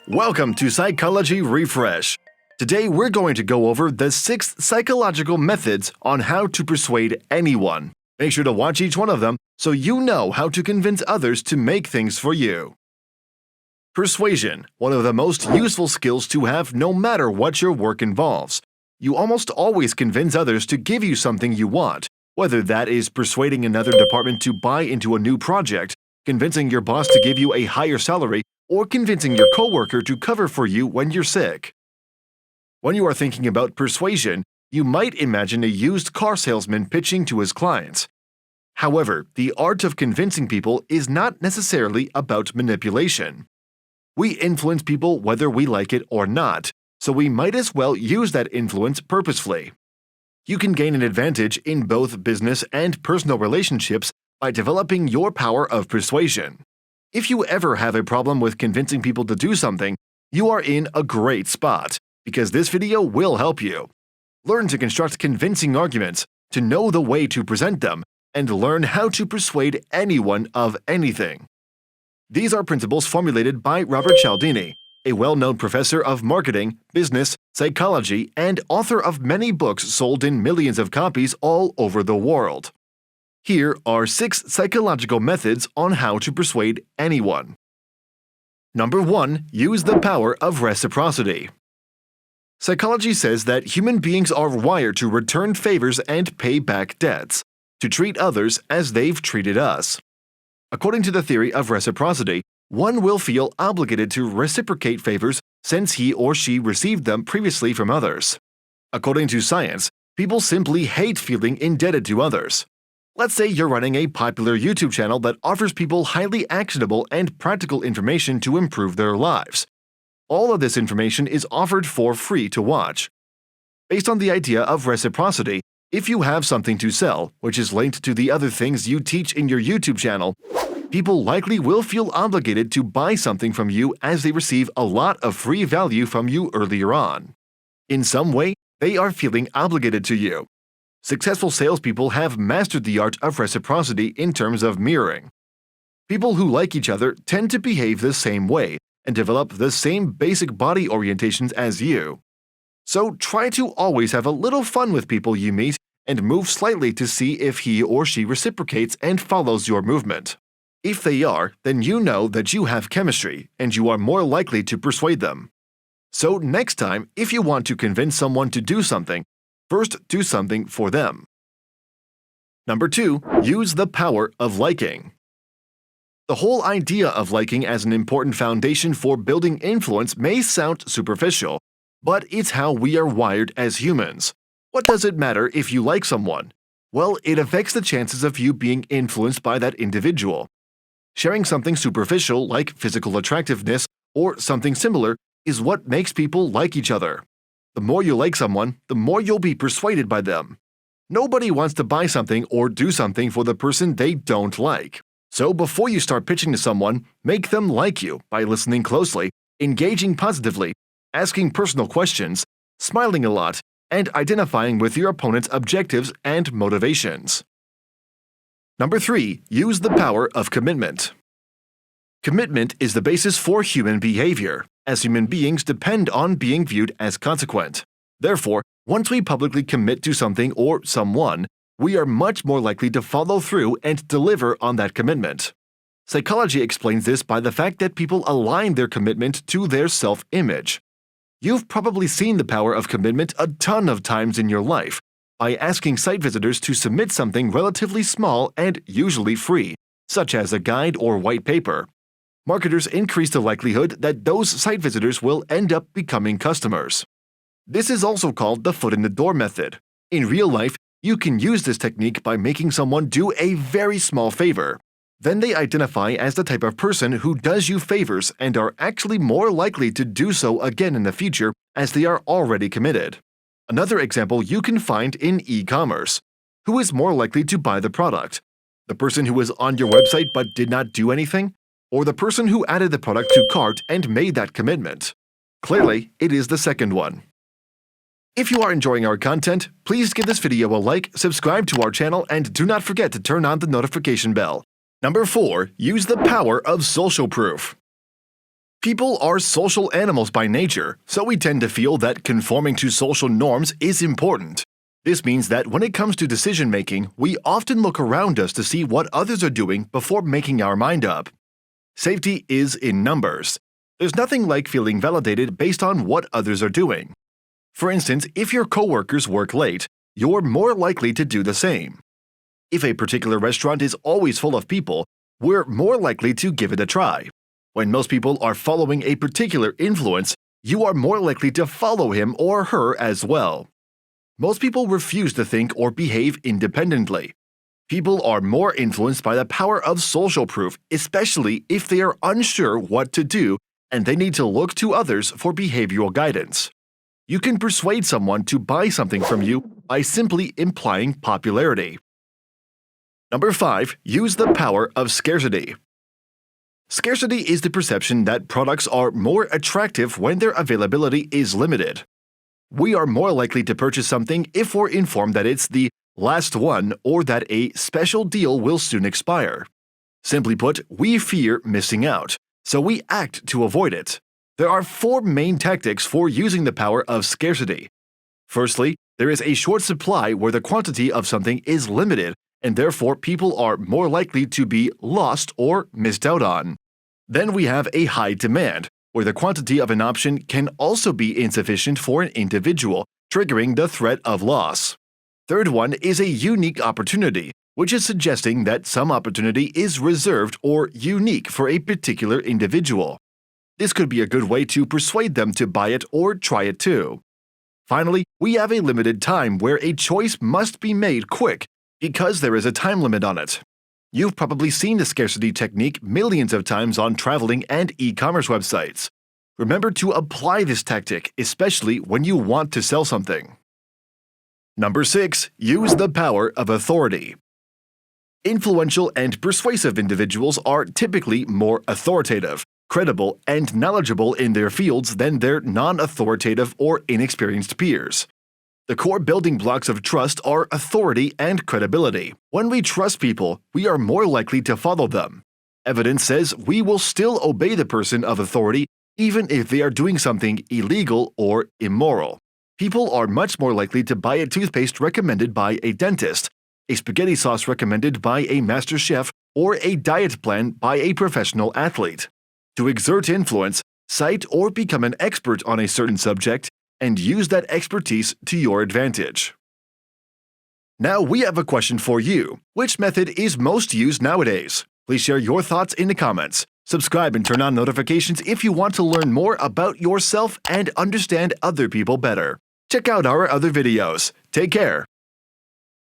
Welcome to Psychology Refresh. Today we're going to go over the 6 psychological methods on how to persuade anyone. Make sure to watch each one of them so you know how to convince others to make things for you. Persuasion, one of the most useful skills to have no matter what your work involves. You almost always convince others to give you something you want, whether that is persuading another department to buy into a new project, convincing your boss to give you a higher salary, or convincing your coworker to cover for you when you're sick. When you are thinking about persuasion, you might imagine a used car salesman pitching to his clients. However, the art of convincing people is not necessarily about manipulation. We influence people whether we like it or not, so we might as well use that influence purposefully. You can gain an advantage in both business and personal relationships by developing your power of persuasion. If you ever have a problem with convincing people to do something, you are in a great spot, because this video will help you. Learn to construct convincing arguments, to know the way to present them, and learn how to persuade anyone of anything. These are principles formulated by Robert Cialdini, a well-known professor of marketing, business, psychology, and author of many books sold in millions of copies all over the world. Here are 6 psychological methods on how to persuade anyone. Number 1. Use the power of reciprocity. Psychology says that human beings are wired to return favors and pay back debts, to treat others as they've treated us. According to the theory of reciprocity, one will feel obligated to reciprocate favors since he or she received them previously from others. According to science, people simply hate feeling indebted to others. Let's say you're running a popular YouTube channel that offers people highly actionable and practical information to improve their lives. All of this information is offered for free to watch. Based on the idea of reciprocity, if you have something to sell, which is linked to the other things you teach in your YouTube channel, people likely will feel obligated to buy something from you as they receive a lot of free value from you earlier on. In some way, they are feeling obligated to you. Successful salespeople have mastered the art of reciprocity in terms of mirroring. People who like each other tend to behave the same way and develop the same basic body orientations as you. So try to always have a little fun with people you meet and move slightly to see if he or she reciprocates and follows your movement. If they are, then you know that you have chemistry and you are more likely to persuade them. So next time, if you want to convince someone to do something, first do something for them. Number 2. Use the power of liking. The whole idea of liking as an important foundation for building influence may sound superficial, but it's how we are wired as humans. What does it matter if you like someone? Well, it affects the chances of you being influenced by that individual. Sharing something superficial like physical attractiveness or something similar is what makes people like each other. The more you like someone, the more you'll be persuaded by them. Nobody wants to buy something or do something for the person they don't like. So before you start pitching to someone, make them like you by listening closely, engaging positively, asking personal questions, smiling a lot, and identifying with your opponent's objectives and motivations. Number 3. Use the power of commitment. Commitment is the basis for human behavior, as human beings depend on being viewed as consequent. Therefore, once we publicly commit to something or someone, we are much more likely to follow through and deliver on that commitment. Psychology explains this by the fact that people align their commitment to their self-image. You've probably seen the power of commitment a ton of times in your life by asking site visitors to submit something relatively small and usually free, such as a guide or white paper. Marketers increase the likelihood that those site visitors will end up becoming customers. This is also called the foot-in-the-door method. In real life, you can use this technique by making someone do a very small favor. Then they identify as the type of person who does you favors and are actually more likely to do so again in the future as they are already committed. Another example you can find in e-commerce. Who is more likely to buy the product? The person who was on your website but did not do anything? Or the person who added the product to cart and made that commitment? Clearly, it is the second one. If you are enjoying our content, please give this video a like, subscribe to our channel, and do not forget to turn on the notification bell. Number 4. Use the power of social proof. People are social animals by nature, so we tend to feel that conforming to social norms is important. This means that when it comes to decision making, we often look around us to see what others are doing before making our mind up. Safety is in numbers. There's nothing like feeling validated based on what others are doing. For instance, if your coworkers work late, you're more likely to do the same. If a particular restaurant is always full of people, we're more likely to give it a try. When most people are following a particular influence, you are more likely to follow him or her as well. Most people refuse to think or behave independently. People are more influenced by the power of social proof, especially if they are unsure what to do and they need to look to others for behavioral guidance. You can persuade someone to buy something from you by simply implying popularity. Number 5. Use the power of scarcity. Scarcity is the perception that products are more attractive when their availability is limited. We are more likely to purchase something if we're informed that it's the last one or that a special deal will soon expire. Simply put, we fear missing out, so we act to avoid it. There are 4 main tactics for using the power of scarcity. Firstly, there is a short supply where the quantity of something is limited, and therefore people are more likely to be lost or missed out on. Then we have a high demand, where the quantity of an option can also be insufficient for an individual, triggering the threat of loss. Third one is a unique opportunity, which is suggesting that some opportunity is reserved or unique for a particular individual. This could be a good way to persuade them to buy it or try it too. Finally, we have a limited time where a choice must be made quick because there is a time limit on it. You've probably seen the scarcity technique millions of times on traveling and e-commerce websites. Remember to apply this tactic, especially when you want to sell something. Number 6. Use the power of authority. Influential and persuasive individuals are typically more authoritative, credible, and knowledgeable in their fields than their non-authoritative or inexperienced peers. The core building blocks of trust are authority and credibility. When we trust people, we are more likely to follow them. Evidence says we will still obey the person of authority even if they are doing something illegal or immoral. People are much more likely to buy a toothpaste recommended by a dentist, a spaghetti sauce recommended by a master chef, or a diet plan by a professional athlete. To exert influence, cite or become an expert on a certain subject, and use that expertise to your advantage. Now we have a question for you. Which method is most used nowadays? Please share your thoughts in the comments. Subscribe and turn on notifications if you want to learn more about yourself and understand other people better. Check out our other videos. Take care.